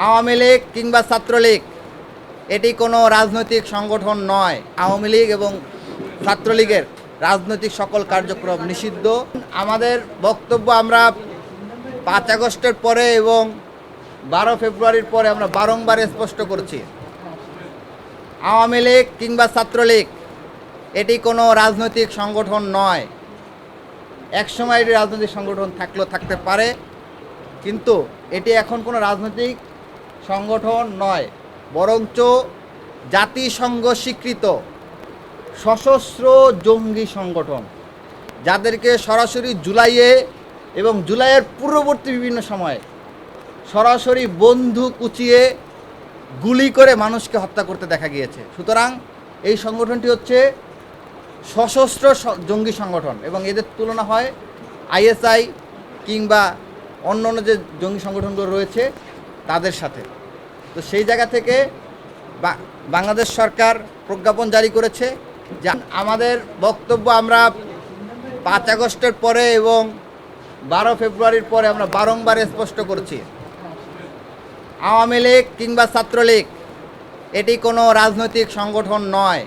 আওয়ামী লীগ কিংবা ছাত্রলীগ এটি কোনো রাজনৈতিক সংগঠন নয়। আওয়ামী লীগ এবং ছাত্রলীগের রাজনৈতিক সকল কার্যক্রম নিষিদ্ধ। আমাদের বক্তব্য আমরা 5 আগস্টের পরে এবং 12 ফেব্রুয়ারির পরে আমরা বারংবার স্পষ্ট করছি, আওয়ামী লীগ কিংবা ছাত্রলীগ এটি কোনো রাজনৈতিক সংগঠন নয়। একসময় এটি রাজনৈতিক সংগঠন থাকতে পারে, কিন্তু এটি এখন কোনো রাজনৈতিক সংগঠন নয়, বরঞ্চ জাতিসংঘ স্বীকৃত সশস্ত্র জঙ্গি সংগঠন, যাদেরকে সরাসরি জুলাইয়ে এবং জুলাইয়ের পূর্ববর্তী বিভিন্ন সময়ে সরাসরি বন্দুক উঁচিয়ে গুলি করে মানুষকে হত্যা করতে দেখা গিয়েছে। সুতরাং এই সংগঠনটি হচ্ছে সশস্ত্র জঙ্গি সংগঠন এবং এদের তুলনা হয় আইএসআই কিংবা অন্য যে জঙ্গি সংগঠনগুলো রয়েছে তাদের সাথে। তো সেই জায়গা থেকে বাংলাদেশ সরকার প্রজ্ঞাপন জারি করেছে যে আমাদের বক্তব্য আমরা 5 আগস্টের পরে এবং 12 ফেব্রুয়ারির পরে আমরা বারংবার স্পষ্ট করছি, আওয়ামী লীগ কিংবা ছাত্রলীগ এটি কোনো রাজনৈতিক সংগঠন নয়।